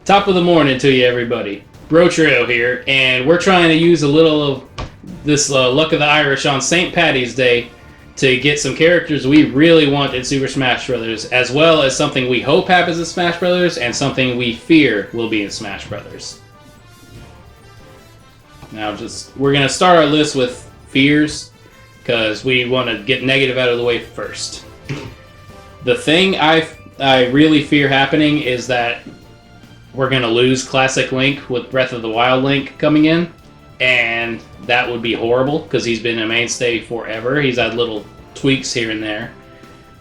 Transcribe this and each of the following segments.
Top of the morning to you, everybody. Brotrio here, and we're trying to use a little of this Luck of the Irish on St. Paddy's Day to get some characters we really want in Super Smash Bros., as well as something we hope happens in Smash Bros., and something we fear will be in Smash Bros. Now, we're going to start our list with fears, because we want to get negative out of the way first. The thing I really fear happening is that we're going to lose Classic Link with Breath of the Wild Link coming in, and that would be horrible because he's been a mainstay forever. He's had little tweaks here and there,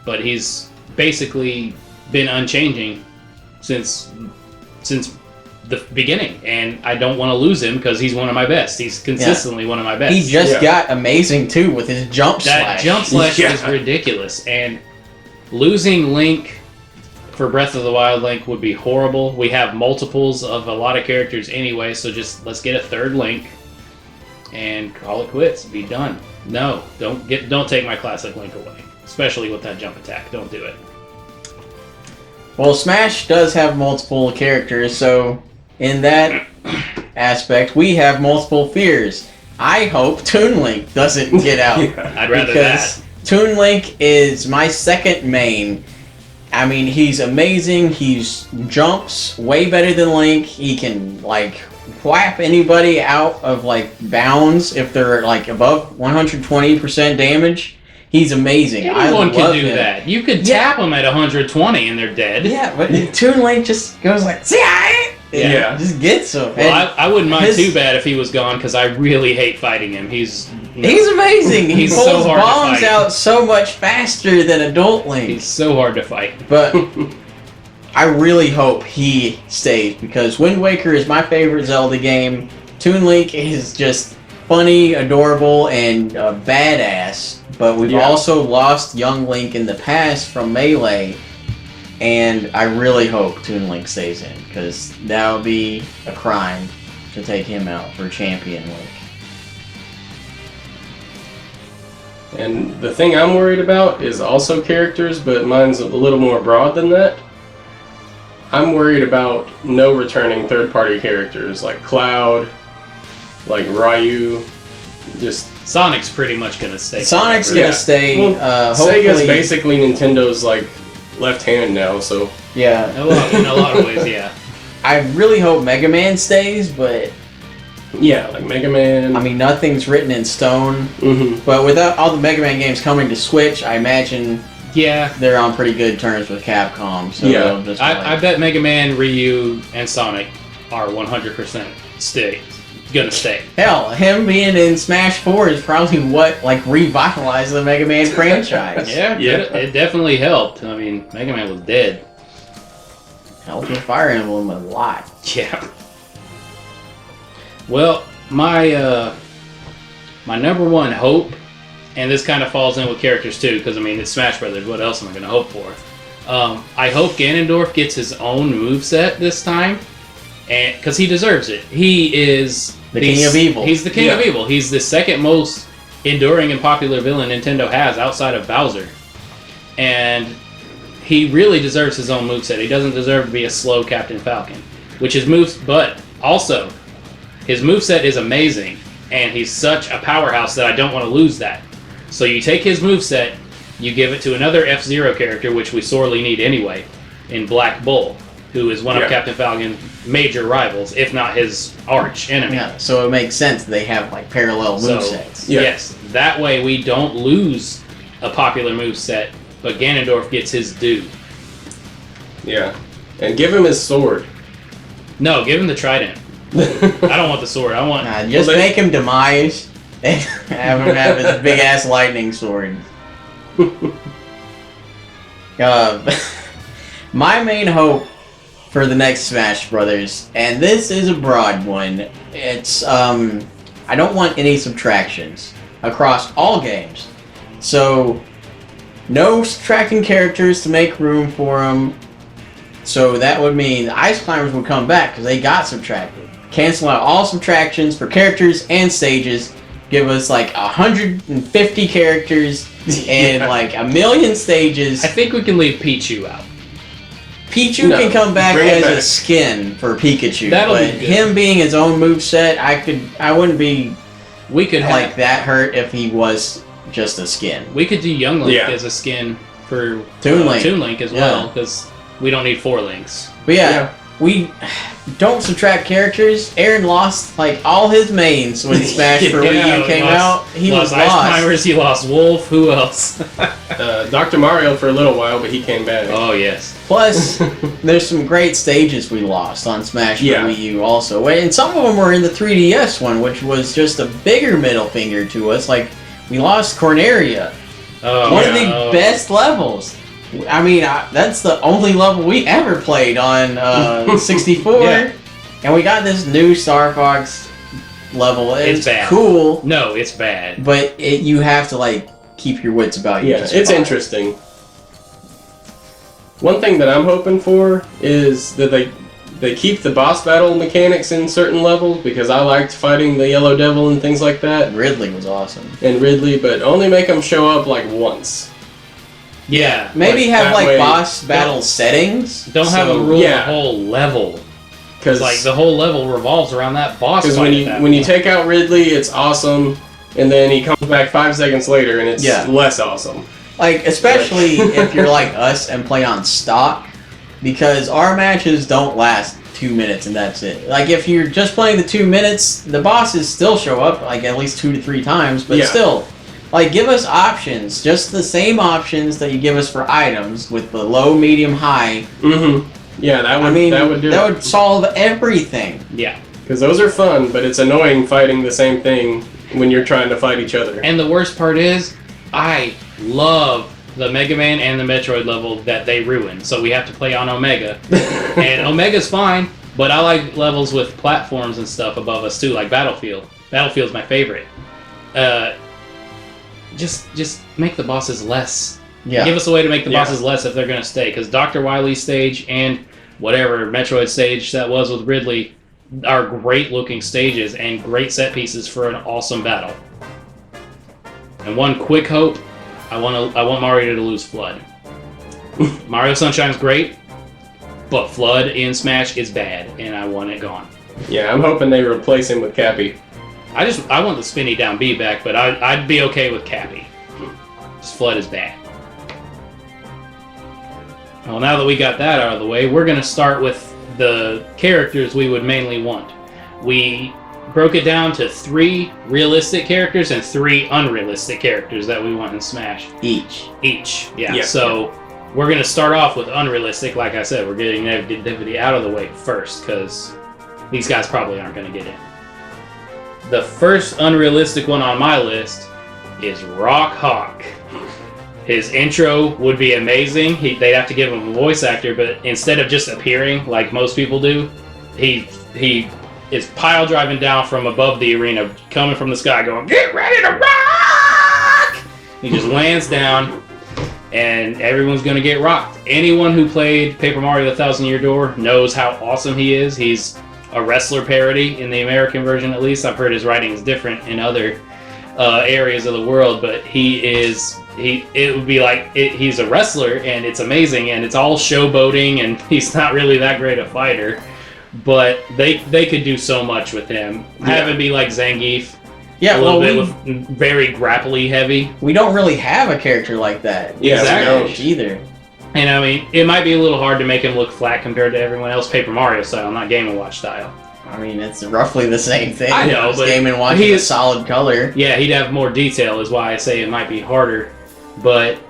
but he's basically been unchanging since the beginning, and I don't want to lose him because he's one of my best. He's consistently one of my best. He just got amazing too with his jump slash. That jump slash is ridiculous, and losing Link for Breath of the Wild Link would be horrible. We have multiples of a lot of characters anyway, so just let's get a third Link and call it quits. Be done. No, don't take my Classic Link away, especially with that jump attack. Don't do it. Well, Smash does have multiple characters, so in that aspect, we have multiple fears. I hope Toon Link doesn't get out. I'd rather that. Toon Link is my second main. I mean, he's amazing. He's jumps way better than Link. He can, like, whap anybody out of, like, bounds if they're, like, above 120% damage. He's amazing. Anyone can do that. You could tap them at 120 and they're dead. Yeah, but Toon Link just goes like, yeah, just gets them. Well, I wouldn't mind too bad if he was gone because I really hate fighting him. He's amazing. He pulls so hard bombs to fight. out so much faster than Adult Link. He's so hard to fight. But I really hope he stays because Wind Waker is my favorite Zelda game. Toon Link is just funny, adorable, and badass. But we've also lost Young Link in the past from Melee. And I really hope Toon Link stays in, because that would be a crime to take him out for Champion Link. And the thing I'm worried about is also characters, but mine's a little more broad than that. I'm worried about no returning third-party characters like Cloud, like Ryu, just... Sonic's pretty much going to stay. Sonic's going to stay. Well, Sega's basically Nintendo's like left hand now, so... Yeah. In a lot of ways, yeah. I really hope Mega Man stays, but... Yeah, like Mega Man. I mean, nothing's written in stone. Mm-hmm. But without all the Mega Man games coming to Switch, I imagine they're on pretty good terms with Capcom. So just I bet Mega Man, Ryu, and Sonic are 100% gonna stay. Hell, him being in Smash 4 is probably what revitalized the Mega Man franchise. Yeah, it definitely helped. I mean, Mega Man was dead. Helped with Fire Emblem a lot. Yeah. Well, my number one hope, and this kind of falls in with characters too, because I mean it's Smash Brothers. What else am I going to hope for? I hope Ganondorf gets his own moveset this time, and because he deserves it. He is the King of Evil. He's the King of Evil. He's the second most enduring and popular villain Nintendo has outside of Bowser, and he really deserves his own moveset. He doesn't deserve to be a slow Captain Falcon, which his moves, but also his moveset is amazing, and he's such a powerhouse that I don't want to lose that. So you take his moveset, you give it to another F-Zero character, which we sorely need anyway, in Black Bull, who is one of Captain Falcon's major rivals, if not his arch enemy. Yeah, so it makes sense they have parallel movesets. So, yes, that way we don't lose a popular moveset, but Ganondorf gets his due. Yeah, and give him his sword. No, give him the trident. I don't want the sword. I want... just make him Demise and have him have his big-ass lightning sword. My main hope for the next Smash Brothers, and this is a broad one, it's, I don't want any subtractions across all games. So, no subtracting characters to make room for them. So that would mean the Ice Climbers would come back because they got subtracted. Cancel out all subtractions for characters and stages. Give us 150 characters and 1,000,000 stages. I think we can leave Pichu out. Pichu No, can come back bring it as a back. skin for Pikachu, That'll be but good. him being his own moveset, I wouldn't be We could like that hurt if he was just a skin. We could do Young Link Yeah. as a skin for Toon Link. Toon Link as Yeah. well, because we don't need 4 links. But yeah, Yeah. we don't subtract characters. Aaron lost like all his mains when Smash for Wii U came out. He was Ice lost. Climbers, he lost Wolf, who else? Dr. Mario for a little while, but he came back. Oh, yes. Plus, there's some great stages we lost on Smash for Yeah. Wii U also. And some of them were in the 3DS one, which was just a bigger middle finger to us. Like, we lost Corneria. Oh, One of the yeah. best levels. I mean, that's the only level we ever played on 64. Yeah. And we got this new Star Fox level. It's bad. Cool, No, it's bad. but you have to, like, keep your wits about you. Yeah, to it's survive. interesting. One thing that I'm hoping for is that they keep the boss battle mechanics in certain levels, because I liked fighting the Yellow Devil and things like that, Ridley was awesome. and Ridley, but only make them show up like once. Yeah. Maybe Like, have that like way- boss battle settings. Don't have so- a rule yeah. the whole level. Because Like, the whole level revolves around that boss fight. when at you that when you point. take out Ridley, it's awesome, and then he comes back 5 seconds later, and it's Yeah. less awesome. Like, especially if you're like us and play on stock, because our matches don't last 2 minutes and that's it. Like, if you're just playing the 2 minutes, the bosses still show up like at least 2 to 3 times, but Yeah. still, like, give us options, just the same options that you give us for items with the low, medium, high. Mm-hmm. Yeah, that would that would do that it. would solve everything. Yeah. Because those are fun, but it's annoying fighting the same thing when you're trying to fight each other. And the worst part is, I love the Mega Man and the Metroid level that they ruined. So we have to play on Omega. And Omega's fine, but I like levels with platforms and stuff above us too, like Battlefield. Battlefield's my favorite. Just make the bosses less. Yeah. Give us a way to make the Yeah. bosses less if they're going to stay. Because Dr. Wily's stage and whatever Metroid stage that was with Ridley are great looking stages and great set pieces for an awesome battle. And one quick hope, I want Mario to lose Flood. Mario Sunshine's great, but Flood in Smash is bad, and I want it gone. Yeah, I'm hoping they replace him with Cappy. I want the spinny down B back, but I'd be okay with Cappy. Just Flood is bad. Well, now that we got that out of the way, we're going to start with the characters we would mainly want. We broke it down to 3 realistic characters and 3 unrealistic characters that we want in Smash. Each. Yeah. Yeah. So we're going to start off with unrealistic. Like I said, we're getting negativity out of the way first, because these guys probably aren't going to get in. The first unrealistic one on my list is Rock Hawk. His intro would be amazing. They'd have to give him a voice actor, but instead of just appearing like most people do, he is pile driving down from above the arena, coming from the sky, going, "Get ready to rock!" He just lands down, and everyone's going to get rocked. Anyone who played Paper Mario: The Thousand Year Door knows how awesome he is. He's a wrestler parody in the American version, at least. I've heard his writing is different in other areas of the world, but it would be like he's a wrestler, and it's amazing, and it's all showboating, and he's not really that great a fighter, but they could do so much with him. Have him be like Zangief, Yeah, a little well, bit with very grapply heavy. we don't really have a character like that. Yeah, Exactly. we don't. Either. And I mean, it might be a little hard to make him look flat compared to everyone else, Paper Mario style, not Game & Watch style. I mean, it's roughly the same thing. I know, It's but Game & Watch he is a is- solid color. Yeah, he'd have more detail, is why I say it might be harder. But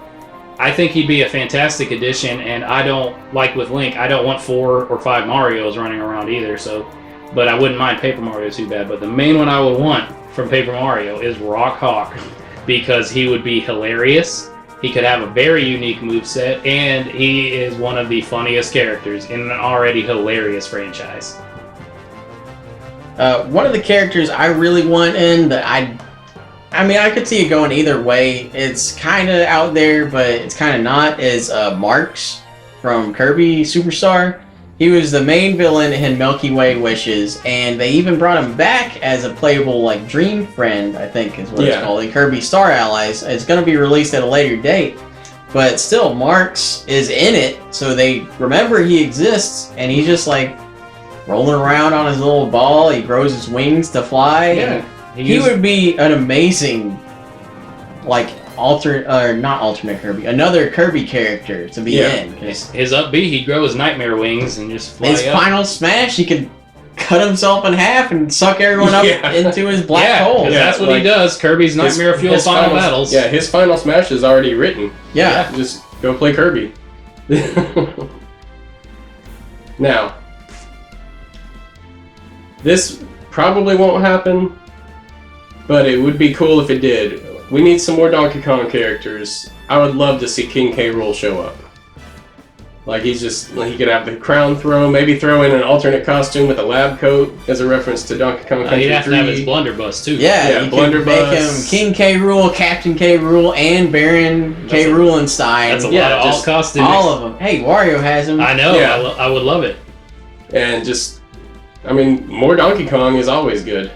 I think he'd be a fantastic addition, and I don't, like with Link, I don't want 4 or 5 Marios running around either, so... But I wouldn't mind Paper Mario too bad, but the main one I would want from Paper Mario is Rock Hawk, because he would be hilarious, he could have a very unique moveset, and he is one of the funniest characters in an already hilarious franchise. One of the characters I really want in that I mean, I could see it going either way. It's kind of out there, but it's kind of not, is Marks from Kirby Superstar. He was the main villain in Milky Way Wishes, and they even brought him back as a playable, like, dream friend, I think is what it's Yeah. called, in Kirby Star Allies. It's going to be released at a later date. But still, Marks is in it, so they remember he exists, and he's just like rolling around on his little ball. He grows his wings to fly. Yeah. He would be an amazing, like, not alternate Kirby, another Kirby character to be in. His up B, he'd grow his nightmare wings and just fly his up. final smash, he could cut himself in half and suck everyone up into his black hole. Yeah, that's what he does. Kirby's Nightmare Fuel final battles. Yeah, his final smash is already written. Yeah. Just go play Kirby. Now, this probably won't happen, but it would be cool if it did. We need some more Donkey Kong characters. I would love to see King K. Rool show up. Like, he could have the crown throw, maybe throw in an alternate costume with a lab coat as a reference to Donkey Kong Country 3. He'd have to have his blunderbuss, too. Yeah, you could make him King K. Rool, Captain K. Rool, and Baron K. Roolenstein. That's a lot of alt costumes. All of them. Hey, Wario has them. I know, I would love it. And just, I mean, more Donkey Kong is always good.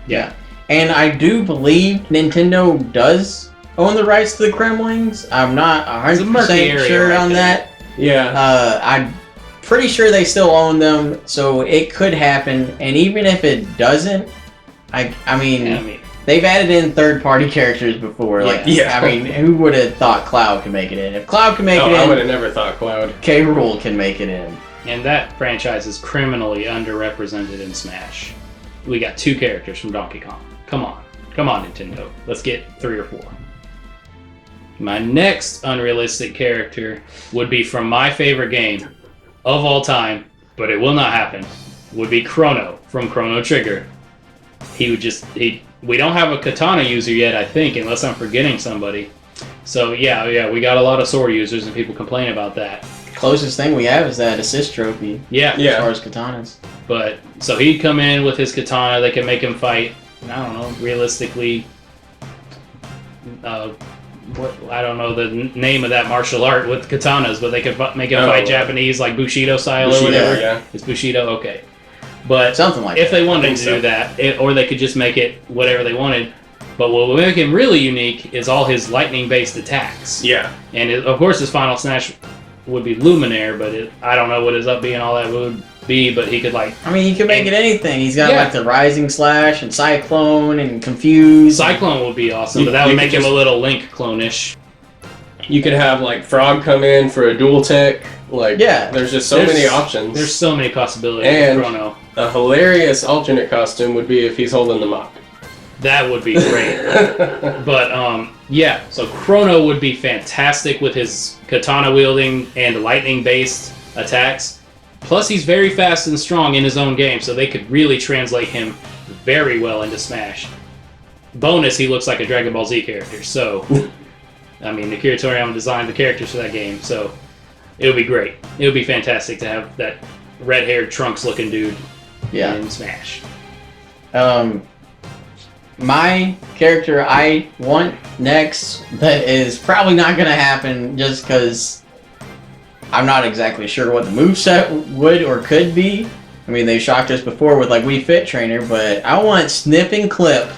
Yeah. And I do believe Nintendo does own the rights to the Kremlings. I'm not 100% sure on that. Yeah. I'm pretty sure they still own them, so it could happen. And even if it doesn't, I mean, they've added in third-party characters before. I mean, who would have thought Cloud could make it in? If Cloud can make it in, I would have never thought Cloud. K. Rool can make it in. And that franchise is criminally underrepresented in Smash. We got 2 characters from Donkey Kong. Come on, Nintendo. Let's get 3 or 4. My next unrealistic character would be from my favorite game of all time, but it will not happen, would be Chrono from Chrono Trigger. We don't have a katana user yet, I think, unless I'm forgetting somebody. So yeah, we got a lot of sword users and people complain about that. Closest thing we have is that assist trophy. Yeah. As far as katanas. But, so he'd come in with his katana, they can make him fight, I don't know, realistically, I don't know the name of that martial art with katanas, but they could make him fight Japanese, like Bushido style or whatever. Yeah. It's Bushido, okay. But something like if that. they wanted to do that, or they could just make it whatever they wanted. But what would make him really unique is all his lightning-based attacks. Yeah. And of course his final smash would be Luminaire, but I don't know what his up B and all that would be, but he could he could make it anything. He's got like the Rising Slash and Cyclone and Confuse. Cyclone would be awesome, but that would make him a little Link clone-ish. You could have like Frog come in for a dual tech. There's just so many options. There's so many possibilities and with Chrono. A hilarious alternate costume would be if he's holding the mop. That would be great. But so Chrono would be fantastic with his katana wielding and lightning based attacks. Plus he's very fast and strong in his own game, so they could really translate him very well into Smash. Bonus, he looks like a Dragon Ball Z character, so I mean, Akira Toriyama designed the characters for that game, so it would be great. It would be fantastic to have that red-haired Trunks-looking dude in Smash. My character I want next that is probably not going to happen just because I'm not exactly sure what the moveset would or could be. I mean, they shocked us before with like Wii Fit Trainer, but I want Snip and Clip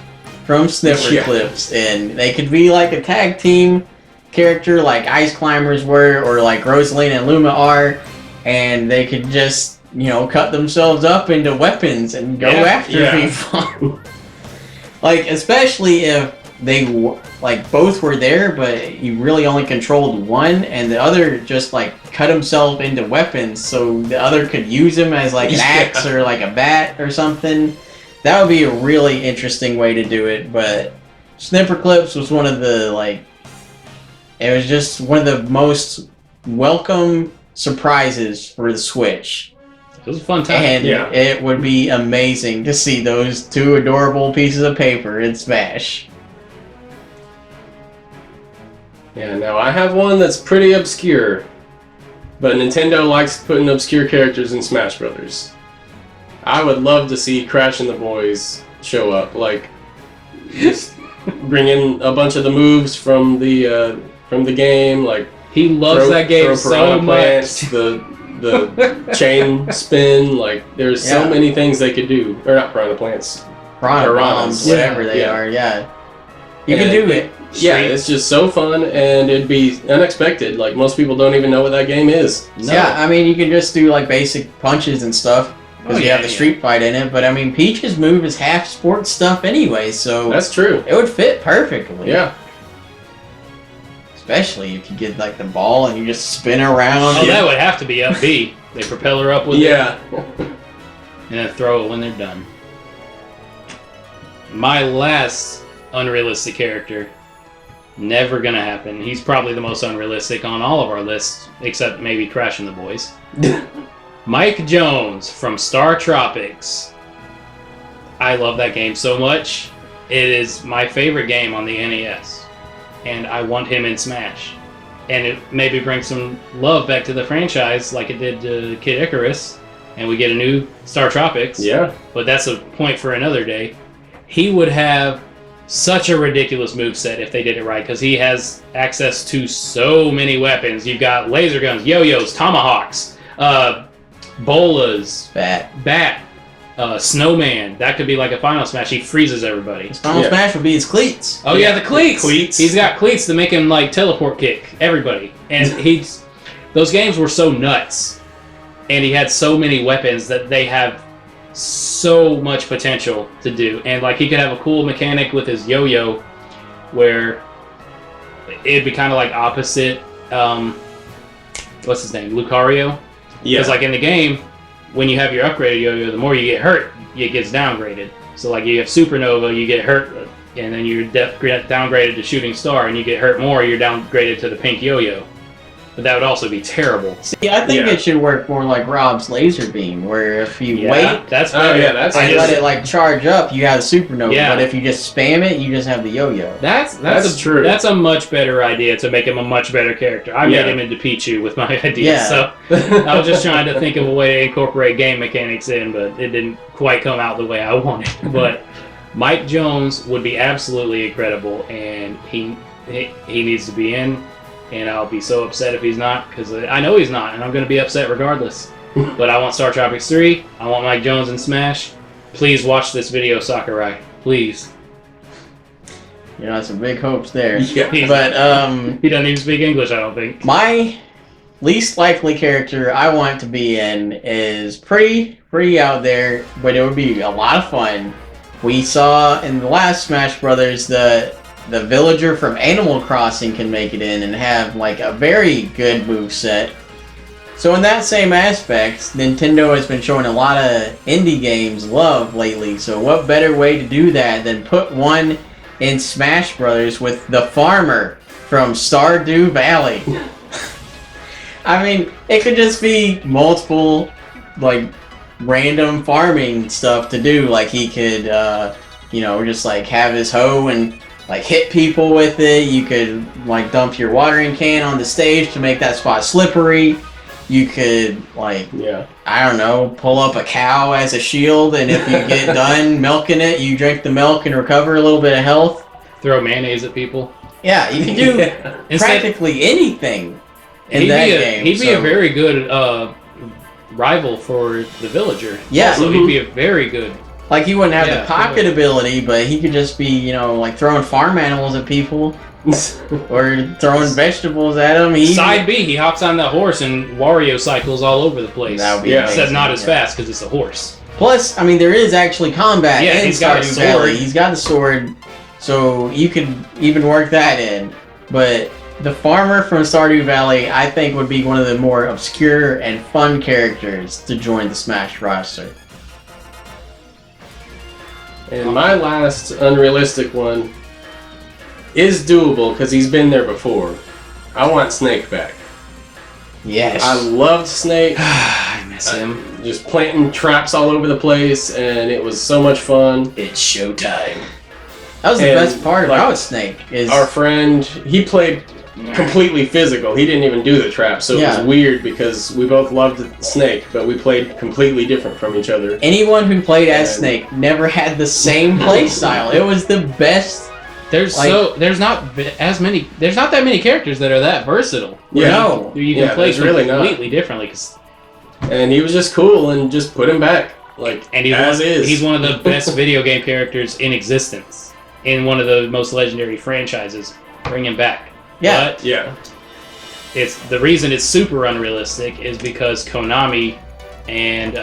from Sniffer Clips, and they could be like a tag team character like Ice Climbers were, or like Rosaline and Luma are, and they could just, cut themselves up into weapons and go after people. Like, especially if they both were there, but you really only controlled one, and the other just cut himself into weapons, so the other could use him as an axe or like a bat or something. That would be a really interesting way to do it. But Snipper Clips was one of the it was just one of the most welcome surprises for the Switch. It was a fun time. And it would be amazing to see those 2 adorable pieces of paper in Smash. Yeah, now I have one that's pretty obscure, but Nintendo likes putting obscure characters in Smash Brothers. I would love to see Crash and the Boys show up, just bring in a bunch of the moves from the game, he loves that game so much. The chain spin, there's so many things they could do. Or not piranha plants. Piranha bombs, whatever they are, You can do it. Yeah, it's just so fun, and it'd be unexpected. Like, most people don't even know what that game is. No. Yeah, I mean, you can just do, like, basic punches and stuff, because you have the street fight in it, but, I mean, Peach's move is half sports stuff anyway, so... That's true. It would fit perfectly. Yeah. Especially if you get, like, the ball and you just spin around. Oh, that would have to be up B. They propel her up with it. And then throw it when they're done. My last unrealistic character, never gonna happen. He's probably the most unrealistic on all of our lists, except maybe Crash and the Boys. Mike Jones from Star Tropics. I love that game so much. It is my favorite game on the NES. And I want him in Smash. And it maybe brings some love back to the franchise like it did to Kid Icarus. And we get a new Star Tropics. Yeah. But that's a point for another day. He would have such a ridiculous moveset if they did it right, because he has access to so many weapons. You've got laser guns, yo-yos, tomahawks, bolas, bat, snowman. That could be like a Final Smash. He freezes everybody. His Final Smash would be his cleats. Oh yeah, the cleats. Cleats. He's got cleats to make him like teleport kick everybody. And those games were so nuts, and he had so many weapons that they have so much potential to do. And like he could have a cool mechanic with his yo-yo where it'd be kind of like opposite what's his name, Lucario. Because like in the game, when you have your upgraded yo-yo, the more you get hurt, it gets downgraded. So like you have Supernova, you get hurt, and then you're downgraded to Shooting Star, and you get hurt more, you're downgraded to the pink yo-yo. But that would also be terrible. See, I think it should work more like Rob's laser beam, where if you wait, that's and let it like charge up, you have Supernova. Yeah. But if you just spam it, you just have the yo-yo. That's true. That's a much better idea to make him a much better character. I made him into Pichu with my idea, so I was just trying to think of a way to incorporate game mechanics in, but it didn't quite come out the way I wanted. But Mike Jones would be absolutely incredible, and he needs to be in. And I'll be so upset if he's not, because I know he's not, and I'm going to be upset regardless. But I want Star Tropics 3. I want Mike Jones in Smash. Please watch this video, Sakurai. Please. You know, some big hopes there. Yeah. But he doesn't even speak English, I don't think. My least likely character I want to be in is pretty out there, but it would be a lot of fun. We saw in the last Smash Brothers the villager from Animal Crossing can make it in and have like a very good moveset. So in that same aspect, Nintendo has been showing a lot of indie games love lately. So what better way to do that than put one in Smash Brothers with the farmer from Stardew Valley? I mean, it could just be multiple like random farming stuff to do. Like he could, just like have his hoe and like hit people with it. You could like dump your watering can on the stage to make that spot slippery. You could like, I don't know, pull up a cow as a shield, and if you get done milking it, you drink the milk and recover a little bit of health. Throw mayonnaise at people. Yeah, you can do practically anything in that game. He'd be a very good rival for the villager. Yeah. So he'd be a very good... Like, he wouldn't have the pocket ability, but he could just be, like throwing farm animals at people. Or throwing vegetables at them. Side B, he hops on that horse and Wario cycles all over the place. That would be amazing. Except not as fast, because it's a horse. Plus, I mean, there is actually combat in he's got a Stardew sword. Valley. He's got the sword, so you could even work that in. But the farmer from Stardew Valley, I think, would be one of the more obscure and fun characters to join the Smash roster. And my last unrealistic one is doable because he's been there before. I want Snake back. Yes. I loved Snake. I miss him. Just planting traps all over the place, and it was so much fun. It's showtime. That was the best part about Snake. Is our friend, he played completely physical. He didn't even do the traps, so it was weird because we both loved Snake, but we played completely different from each other. Anyone who played as Snake never had the same play style. It was the best. There's not that many characters that are that versatile. Yeah. No. You can play completely differently. And he was just cool, and just put him back, and he's one of the best video game characters in existence. in one of the most legendary franchises. Bring him back. Yeah. But Yeah. it's the reason it's super unrealistic is because Konami and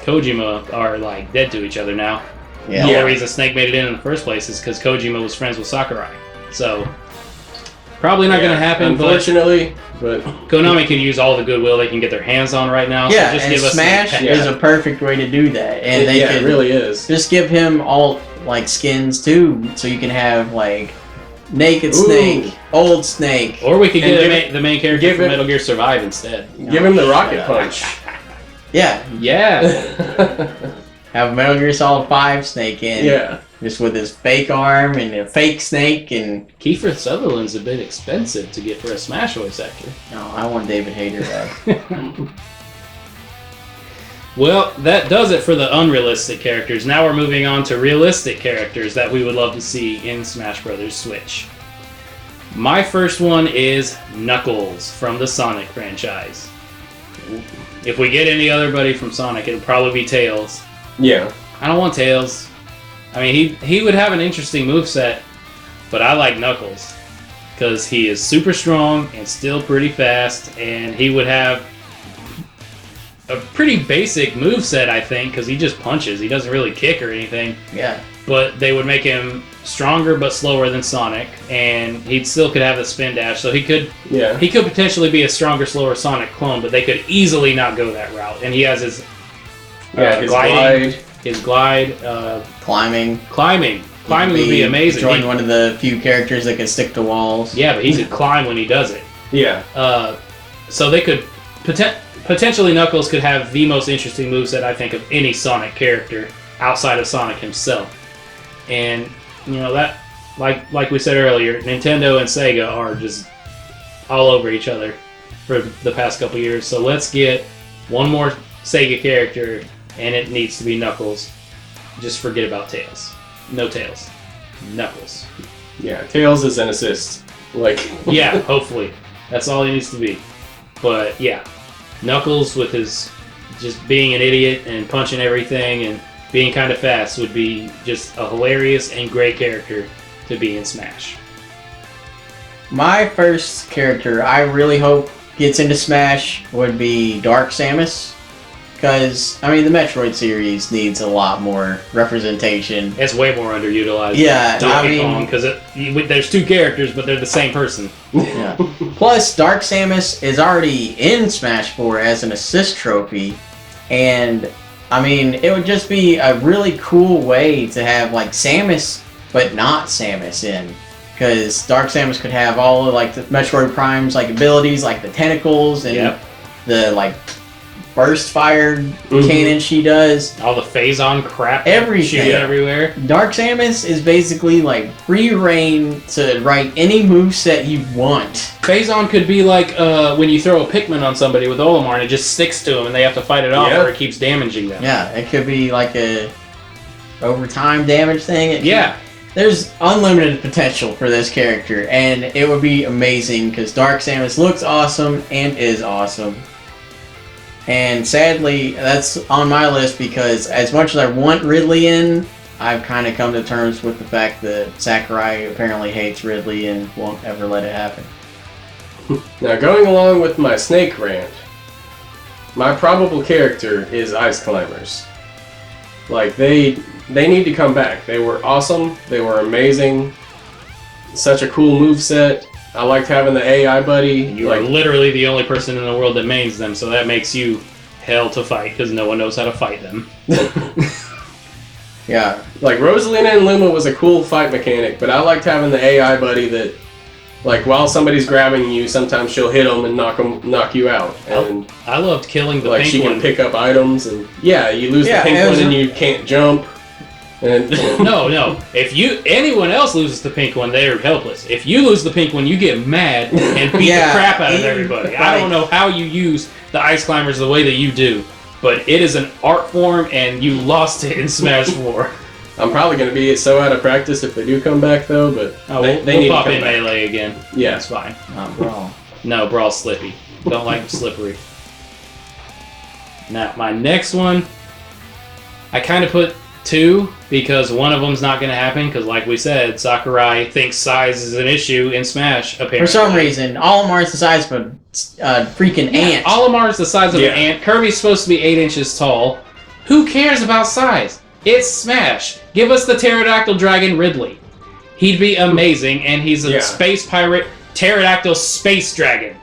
Kojima are like dead to each other now. Yeah. The only reason Snake made it in the first place is because Kojima was friends with Sakurai. So probably not going to happen. Unfortunately, but Konami can use all the goodwill they can get their hands on right now. Yeah, so just and give us Smash some- is a perfect way to do that. And they it could really is. just give him all like skins too, so you can have like Naked Ooh. Snake, Old Snake. Or we could And get the main character give from it- Metal Gear Survive instead. Give him the shut rocket up. punch. Yeah, Yeah. have Metal Gear Solid 5 Snake in. Yeah. Just with his fake arm and a fake snake and... Kiefer Sutherland's a bit expensive to get for a Smash voice actor. No, I want David Hayter back. Well, that does it for the unrealistic characters. Now we're moving on to realistic characters that we would love to see in Smash Bros. Switch. My first one is Knuckles from the Sonic franchise. If we get any other buddy from Sonic, it'll probably be Tails. Yeah. I don't want Tails. I mean, he would have an interesting moveset, but I like Knuckles. Because he is super strong and still pretty fast, and he would have a pretty basic moveset, I think, because he just punches. He doesn't really kick or anything. Yeah. But they would make him stronger but slower than Sonic, and he still could have the spin dash, so he could potentially be a stronger, slower Sonic clone, but they could easily not go that route. And he has his His gliding, glide. his glide, Climbing. climbing would be amazing. Join He- one of the few characters that can stick to walls. yeah, but he could climb when he does it. Yeah. So they could potentially Knuckles could have the most interesting moveset I think of any Sonic character outside of Sonic himself. And you know that, like we said earlier, Nintendo and Sega are just all over each other for the past couple years. So let's get one more Sega character, and it needs to be Knuckles. Just forget about Tails. No Tails. Knuckles. Yeah. Tails is an assist. Like. Yeah, hopefully. That's all he needs to be. But yeah, Knuckles with his just being an idiot and punching everything and being kind of fast would be just a hilarious and great character to be in Smash. My first character I really hope gets into Smash would be Dark Samus. Because, I mean, the Metroid series needs a lot more representation. It's way more underutilized. Yeah, than Donkey I mean- Kong, because there's two characters, but they're the same person. Yeah. Plus, Dark Samus is already in Smash 4 as an assist trophy. And, I mean, it would just be a really cool way to have, like, Samus, but not Samus in. Because Dark Samus could have all of, like, the Metroid Prime's, like, abilities, like the tentacles and Yep. the, like, burst fire cannon she does. All the phase-on crap Everything. shooting everywhere. Dark Samus is basically, like, free reign to write any moveset you want. Phase-on could be like when you throw a Pikmin on somebody with Olimar and it just sticks to them and they have to fight it off Yeah. or it keeps damaging them. Yeah, it could be like a overtime damage thing. It could- Yeah. There's unlimited potential for this character, and it would be amazing because Dark Samus looks awesome and is awesome. And sadly, that's on my list because as much as I want Ridley in, I've kind of come to terms with the fact that Sakurai apparently hates Ridley and won't ever let it happen. Now, going along with my snake rant, my probable character is Ice Climbers. Like, they need to come back. They were awesome. They were amazing. Such a cool moveset. I liked having the AI buddy. You are Like, literally the only person in the world that mains them, so that makes you hell to fight because no one knows how to fight them. Yeah, like Rosalina and Luma was a cool fight mechanic, but I liked having the AI buddy that, like, while somebody's grabbing you, sometimes she'll hit them and knock you out. And I loved killing the like pink she can one. pick up items, and yeah, you lose Yeah, the pink it was one and a- you can't jump. And No. If anyone else loses the pink one, they are helpless. If you lose the pink one, you get mad and beat Yeah, the crap out of even, everybody. I don't know how you use the Ice Climbers the way that you do, but it is an art form, and you lost it in Smash 4. I'm probably going to be so out of practice if they do come back, though. But Oh, they we'll need pop to come in back. Melee again. Yeah. That's fine. not Brawl. No, Brawl's slippy. Don't like him slippery. Now, my next one, I kind of put 2, because one of them's not going to happen, because like we said, Sakurai thinks size is an issue in Smash, apparently. For some reason, Olimar is the size of a freaking ant. Olimar is the size of an ant. Kirby's supposed to be 8 inches tall. Who cares about size? It's Smash. Give us the pterodactyl dragon Ridley. He'd be amazing, and he's a space pirate pterodactyl space dragon.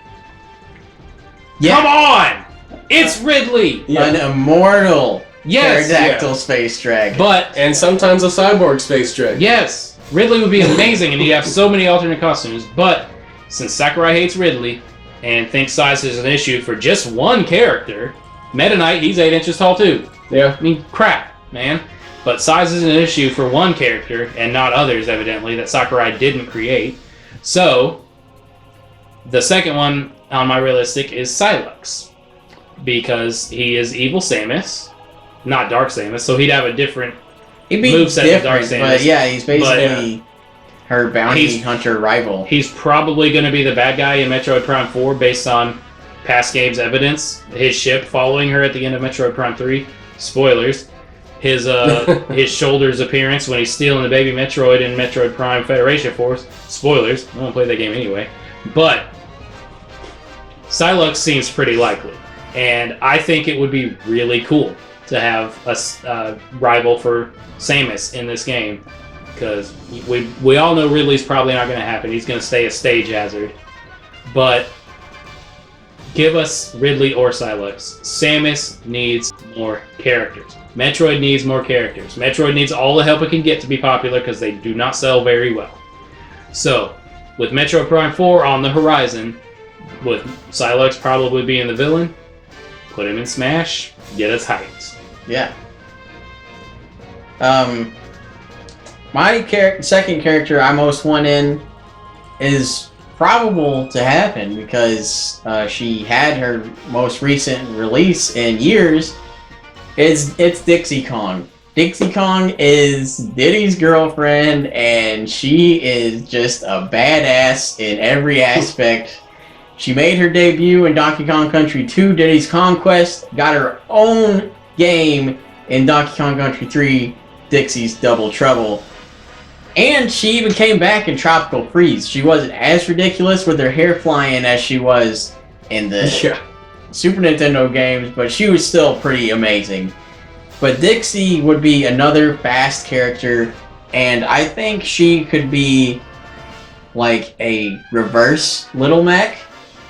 Yeah. Come on! It's Ridley! An immortal Yes! pterodactyl space dragon. And sometimes a cyborg space dragon. Yes! Ridley would be amazing, and he'd have so many alternate costumes, but since Sakurai hates Ridley and thinks size is an issue for just one character, Meta Knight, he's 8 inches tall too. Yeah. I mean, crap, man. But size is an issue for one character, and not others, evidently, that Sakurai didn't create. So, the second one on my realistic is Silex. Because he is evil Samus, not Dark Samus, so he'd have a different moveset than Dark Samus. But yeah, he's basically her bounty hunter rival. He's probably going to be the bad guy in Metroid Prime 4 based on past games evidence. His ship following her at the end of Metroid Prime 3. Spoilers. His shoulders appearance when he's stealing the baby Metroid in Metroid Prime Federation Force. Spoilers. I won't play that game anyway. But Silex seems pretty likely. And I think it would be really cool to have a rival for Samus in this game. Because we all know Ridley's probably not going to happen. He's going to stay a stage hazard. But give us Ridley or Silex. Samus needs more characters. Metroid needs more characters. Metroid needs all the help it can get to be popular because they do not sell very well. So, with Metroid Prime 4 on the horizon, with Silex probably being the villain, put him in Smash, get us hyped. Yeah. My second character I most want in is probable to happen because she had her most recent release in years. It's Dixie Kong. Dixie Kong is Diddy's girlfriend, and she is just a badass in every aspect. She made her debut in Donkey Kong Country 2, Diddy's Conquest, got her own game in Donkey Kong Country 3, Dixie's Double Trouble. And she even came back in Tropical Freeze. She wasn't as ridiculous with her hair flying as she was in the Super Nintendo games, but she was still pretty amazing. But Dixie would be another fast character, and I think she could be like a reverse Little Mech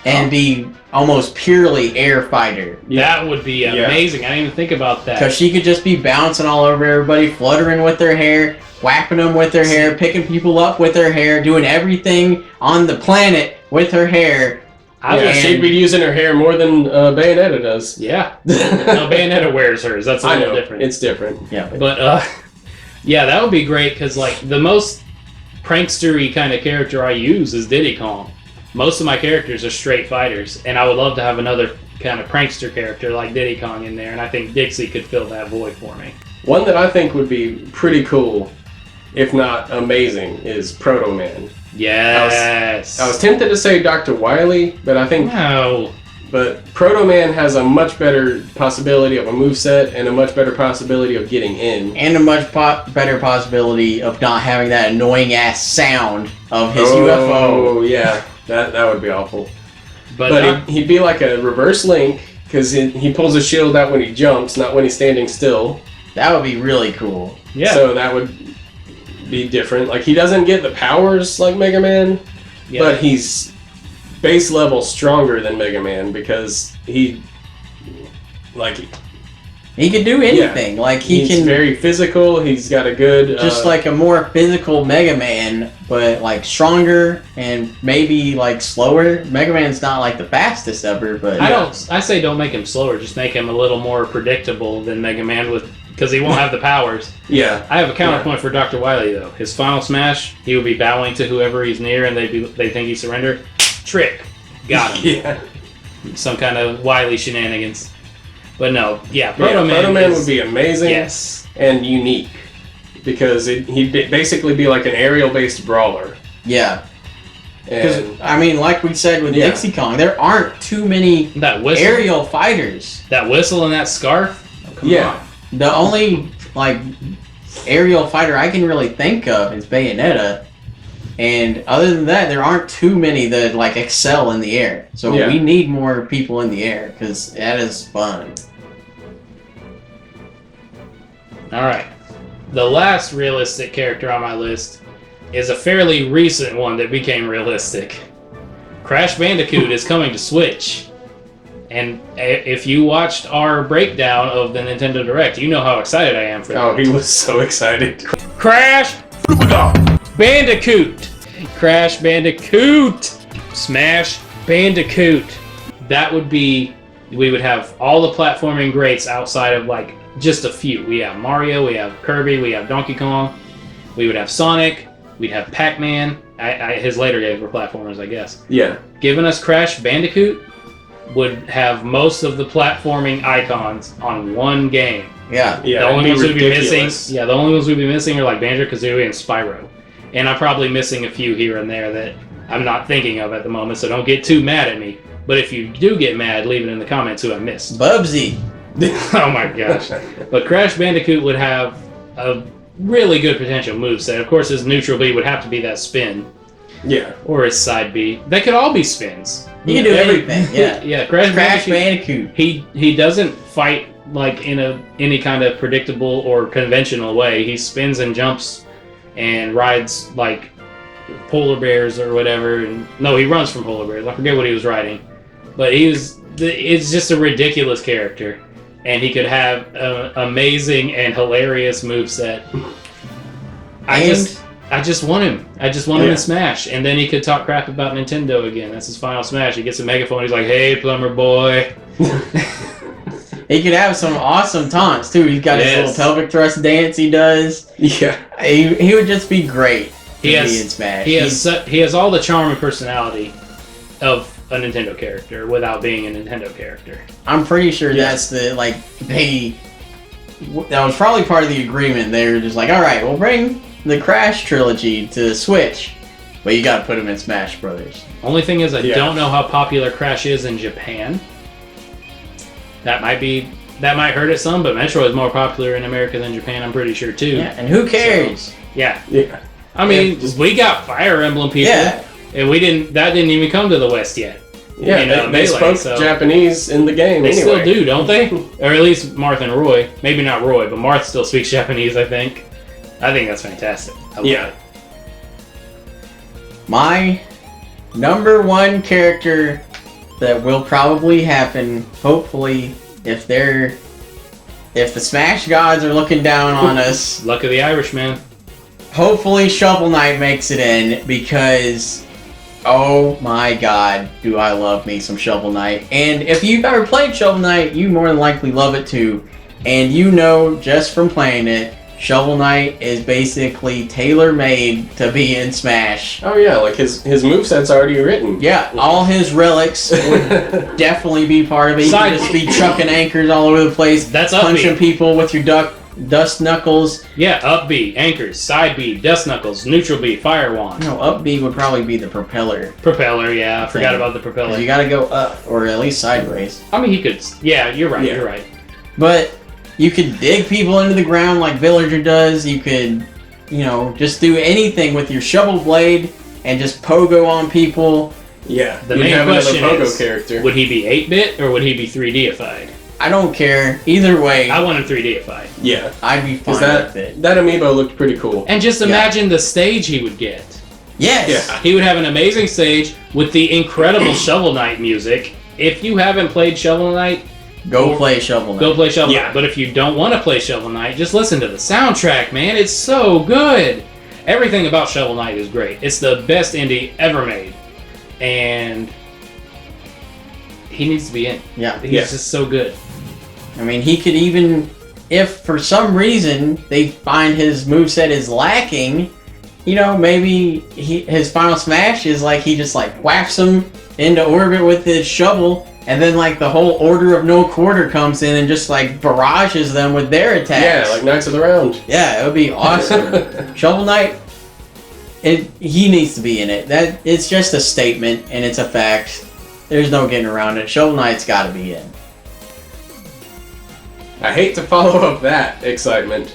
and be almost purely air fighter. That would be amazing. I didn't even think about that. Because she could just be bouncing all over everybody, fluttering with her hair, whapping them with her hair, picking people up with her hair, doing everything on the planet with her hair. She'd be using her hair more than Bayonetta does. Yeah. No, Bayonetta wears hers. That's a little different. It's different. Yeah. But, yeah, that would be great, because, like, the most prankster-y kind of character I use is Diddy Kong. Most of my characters are straight fighters, and I would love to have another kind of prankster character like Diddy Kong in there, and I think Dixie could fill that void for me. One that I think would be pretty cool, if not amazing, is Proto Man. Yes. I was tempted to say Dr. Wily, but I think no. But Proto Man has a much better possibility of a moveset and a much better possibility of getting in. And a much better possibility of not having that annoying ass sound of his UFO. Oh yeah, that would be awful. But he'd be like a reverse Link, because he pulls his shield out when he jumps, not when he's standing still. That would be really cool. Yeah. So that would be different. Like, he doesn't get the powers like Mega Man, but he's base level stronger than Mega Man because he can do anything. Like he's very physical. He's got a good just like a more physical Mega Man, but like stronger and maybe like slower. Mega Man's not like the fastest ever, but I say don't make him slower. Just make him a little more predictable than Mega Man because he won't have the powers. Yeah. I have a counterpoint for Dr. Wily though. His final smash, he would be bowing to whoever he's near, and they think he surrendered. Trick, got him. Yeah. Some kind of Wily shenanigans. But no, Proto Man would be amazing. Yes. And unique because he'd basically be like an aerial-based brawler. Yeah. And I mean, like we said with Dixie Kong, there aren't too many aerial fighters. That whistle and that scarf. Oh, come on. The only like aerial fighter I can really think of is Bayonetta. And other than that, there aren't too many that like excel in the air. So we need more people in the air because that is fun. Alright. The last realistic character on my list is a fairly recent one that became realistic. Crash Bandicoot is coming to Switch. And if you watched our breakdown of the Nintendo Direct, you know how excited I am for that. Oh, he was so excited. Crash Bandicoot! Crash Bandicoot! Smash Bandicoot! That would be... We would have all the platforming greats outside of, like, just a few. We have Mario, we have Kirby, we have Donkey Kong, we would have Sonic, we'd have Pac-Man. His later games were platformers, I guess. Yeah. Giving us Crash Bandicoot would have most of the platforming icons on one game. Yeah. The only ones we'd be missing. Yeah, the only ones we'd be missing are like Banjo-Kazooie and Spyro. And I'm probably missing a few here and there that I'm not thinking of at the moment, so don't get too mad at me. But if you do get mad, leave it in the comments who I missed. Bubsy. Oh my gosh. But Crash Bandicoot would have a really good potential moveset. Of course, his neutral B would have to be that spin. Yeah. Or his side B. They could all be spins. You can do everything, yeah. Yeah, Crash Bandicoot. He doesn't fight like in any kind of predictable or conventional way. He spins and jumps and rides like polar bears or whatever. And no, he runs from polar bears. I forget what he was riding. But it's just a ridiculous character. And he could have an amazing and hilarious moveset. I just want him. I just want him in Smash. And then he could talk crap about Nintendo again. That's his final Smash. He gets a megaphone. He's like, "Hey, plumber boy." He could have some awesome taunts, too. He's got his little pelvic thrust dance he does. Yeah. He would just be great to be in Smash. He has all the charm and personality of a Nintendo character without being a Nintendo character. I'm pretty sure that's that was probably part of the agreement. They were just like, alright, we'll bring the Crash trilogy to Switch, but you gotta put them in Smash Brothers. Only thing is, I don't know how popular Crash is in Japan. That might hurt it some, but Metroid is more popular in America than Japan, I'm pretty sure, too. Yeah, and who cares? So, yeah. I mean, we got Fire Emblem people, and that didn't even come to the West yet. Yeah, they spoke Japanese in the game. They still do, don't they? Or at least Marth and Roy. Maybe not Roy, but Marth still speaks Japanese, I think. I think that's fantastic. I love it. My number one character that will probably happen, hopefully, if the Smash gods are looking down on us. Luck of the Irishman. Hopefully Shovel Knight makes it in, because oh my god, do I love me some Shovel Knight. And if you've ever played Shovel Knight, you more than likely love it too. And you know, just from playing it, Shovel Knight is basically tailor-made to be in Smash. Oh yeah, like his moveset's already written. Yeah, all his relics would definitely be part of it. You can just be chucking anchors all over the place. That's punching people with your dust knuckles. Yeah, up B, anchors, side B, dust knuckles, neutral B, fire wand. No, up B would probably be the propeller. Propeller, yeah, I forgot about the propeller. You gotta go up, or at least sideways. I mean, he could, yeah, you're right. But you could dig people into the ground like Villager does. You could, just do anything with your shovel blade and just pogo on people. Yeah, the main question is, would he be 8-bit or would he be 3D-ified? I don't care. Either way. I want him 3D-ified. Yeah. I'd be fine with it. That amiibo looked pretty cool. And just imagine the stage he would get. Yes! Yeah. He would have an amazing stage with the incredible Shovel Knight music. If you haven't played Shovel Knight, go play Shovel Knight. Go play Shovel Knight. But if you don't want to play Shovel Knight, just listen to the soundtrack, man. It's so good. Everything about Shovel Knight is great. It's the best indie ever made. And he needs to be in. Yeah. He's just so good. I mean, he could even, if for some reason they find his moveset is lacking, maybe his final smash is like he just whacks him into orbit with his shovel, and then the whole Order of No Quarter comes in and just barrages them with their attacks. Yeah, like Knights of the Round. Yeah, it would be awesome. Shovel Knight, he needs to be in it. It's just a statement, and it's a fact. There's no getting around it. Shovel Knight's got to be in. I hate to follow up that excitement,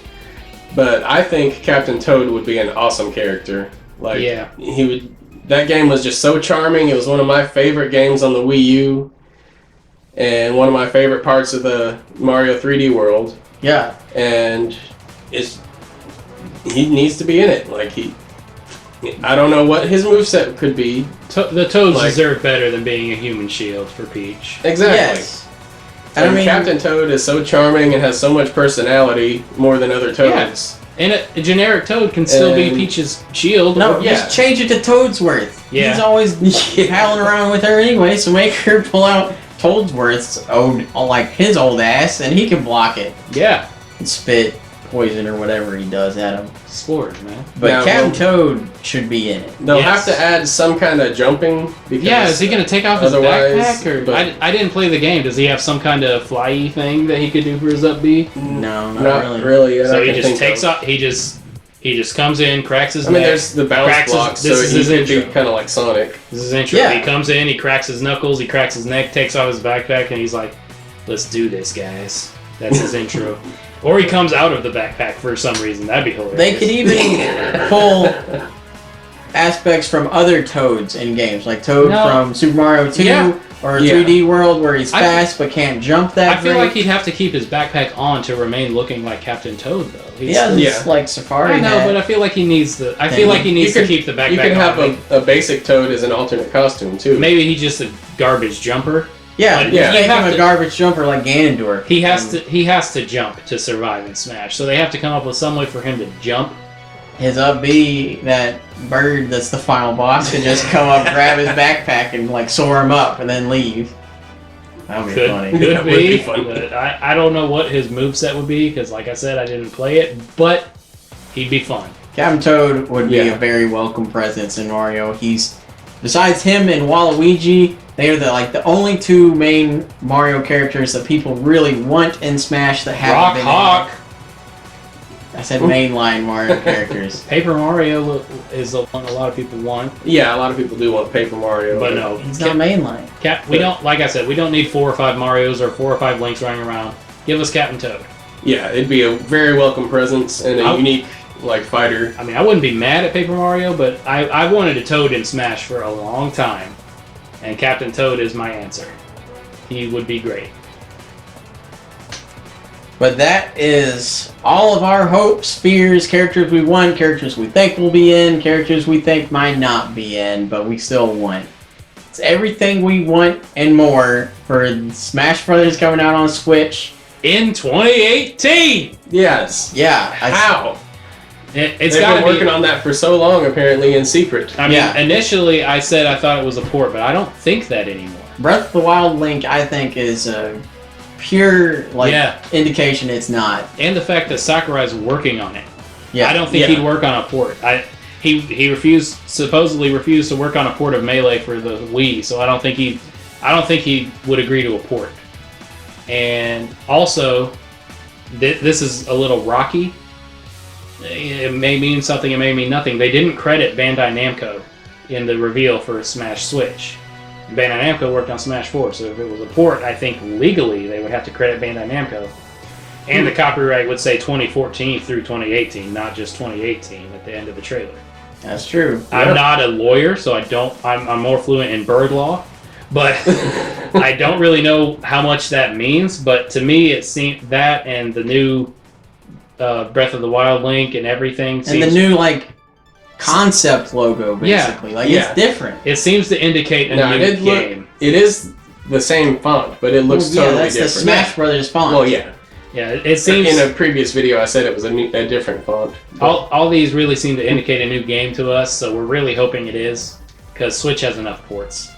But I think Captain Toad would be an awesome character. Like, Yeah. he would. That game was just so charming. It was one of my favorite games on the Wii U, and one of my favorite parts of the Mario 3D World. Yeah. And he needs to be in it. Like, I don't know what his moveset could be. The Toads Like- deserve better than being a human shield for Peach. Exactly. Yes. And I mean- Captain Toad is so charming and has so much personality, more than other Toads. And a generic Toad can still be And- Peach's shield. No, Yeah. just change it to Toadsworth. Yeah. He's always palling around with her anyway, so make her pull out Toadsworth's like his old ass, and he can block it Yeah. and spit poison or whatever he does at him. Spores, man. But Now, Captain well- Toad should be in it. They'll Yes. have to add some kind of jumping. Because Yeah, is he going to take off his otherwise- backpack? Or but- I didn't play the game. Does he have some kind of fly thing that he could do for his up B? No, Not not, really. So I he can just think takes of. off. He just comes in, cracks his I mean, neck. there's the bounce cracks his- block, so this is he his could be intro. kind of like Sonic. This is intro. Yeah. He comes in, he cracks his knuckles, he cracks his neck, takes off his backpack, and he's like, "Let's do this, guys." That's his intro. Or he comes out of the backpack for some reason. That'd be hilarious. They could even pull aspects from other Toads in games, like Toad No. from Super Mario 2 Yeah. or Yeah. 3D World where he's I- fast but can't jump that I feel great. like he'd have to keep his backpack on to remain looking like Captain Toad, though. He has Yeah. this, like Safari I know, hat. but I feel like he needs the. I feel like he needs to keep the backpack You can have on. a basic Toad as an alternate costume too. Maybe he's just a garbage jumper. yeah, but yeah. make you have him a to- garbage jumper like Ganondorf. He has to jump to survive in Smash. So they have to come up with some way for him to jump. His up B, that bird that's the final boss, could just come up, grab his backpack, and like soar him up, and then leave. That would be funny. Could That would be, be fun. but I don't know what his moveset would be because, like I said, I didn't play it. But he'd be fun. Captain Toad would be Yeah. a very welcome presence in Mario. He's besides him and Waluigi, they are the only two main Mario characters that people really want in Smash that haven't Rock been. Hawk, I said mainline Mario characters. Paper Mario is the one a lot of people want. Yeah, a lot of people do want Paper Mario, But no, He's not mainline. We don't. Like I said, we don't need 4 or 5 Mario's or 4 or 5 Links running around. Give us Captain Toad. Yeah, it'd be a very welcome presence and a I'll- unique like fighter. I mean, I wouldn't be mad at Paper Mario, but I wanted a Toad in Smash for a long time, and Captain Toad is my answer. He would be great. But that is all of our hopes, fears, characters we want, characters we think will be in, characters we think might not be in, but we still want. It's everything we want and more for Smash Brothers coming out on Switch. In 2018, Yes. Yeah. How? it's They've got been to working be. on that for so long, apparently in secret. I mean, Yeah. initially I said I thought it was a port, but I don't think that anymore. Breath of the Wild Link, I think, is a pure Yeah. indication it's not. And the fact that Sakurai's working on it. Yeah. I don't think Yeah. he'd work on a port. He supposedly refused to work on a port of Melee for the Wii, so I don't think he would agree to a port. And also, this is a little rocky. It may mean something, it may mean nothing. They didn't credit Bandai Namco in the reveal for Smash Switch. Bandai Namco worked on Smash 4, so if it was a port, I think legally they would have to credit Bandai Namco. And the copyright would say 2014 through 2018, not just 2018 at the end of the trailer. That's true. I'm not a lawyer, so I'm more fluent in bird law, but I don't really know how much that means. But to me, it seemed that and the new Breath of the Wild Link and everything. And the new, concept logo, Yeah. basically. Yeah. It's different. It seems to indicate a Now, new game. it is the same font, but it looks Well, totally that's different. the Smash Brothers font. Well, yeah. Yeah, it seems In a previous video, I said it was a different font. all these really seem to indicate a new game to us. So we're really hoping it is, because Switch has enough ports.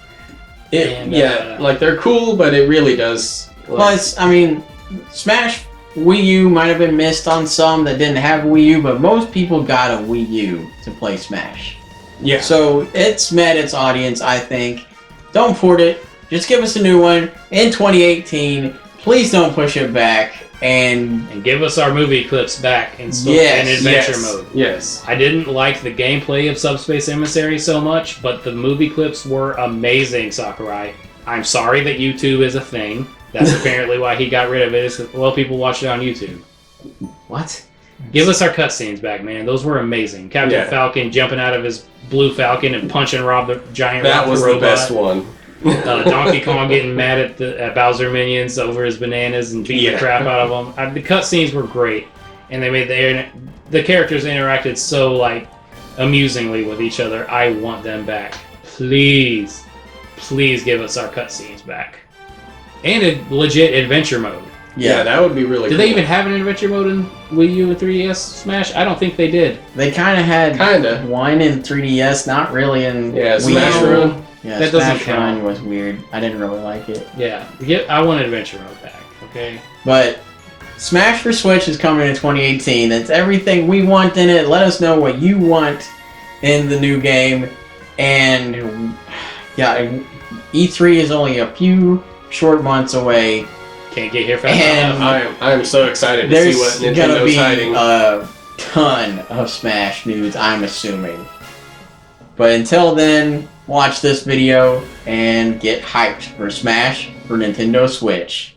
And, They're cool, but it really does. Plus, I mean, Smash Wii U might have been missed on some that didn't have a Wii U, but most people got a Wii U to play Smash. yeah. So it's met its audience, I think. Don't port it. Just give us a new one in 2018. Please don't push it back. And And give us our movie clips back in Yes, adventure yes, mode. Yes. I didn't like the gameplay of Subspace Emissary so much, but the movie clips were amazing, Sakurai. I'm sorry that YouTube is a thing. That's apparently why he got rid of it. Well, people watch it on YouTube. what? Give us our cutscenes back, man. Those were amazing. Captain Falcon jumping out of his blue Falcon and punching Rob the giant. That Rob was the the robot. best one. Donkey Kong getting mad at Bowser minions over his bananas and beating the crap out of them. The cutscenes were great, and they made the characters interacted so like amusingly with each other. I want them back. Please give us our cutscenes back, and a legit adventure mode. Yeah, that would be really Did cool. they even have an adventure mode in Wii U and 3DS Smash? I don't think they did. They kind of had one in 3DS, not really in Smash Wii U. Run. Yeah, That Smash doesn't count. Run was weird. I didn't really like it. Yeah, I want adventure mode back. Okay. But Smash for Switch is coming in 2018. That's everything we want in it. Let us know what you want in the new game. And yeah, E3 is only a few short months away. Can't get here fast And enough. I am so excited to There's see what gonna Nintendo's be hiding. a ton of Smash news, I'm assuming. But until then, watch this video and get hyped for Smash for Nintendo Switch.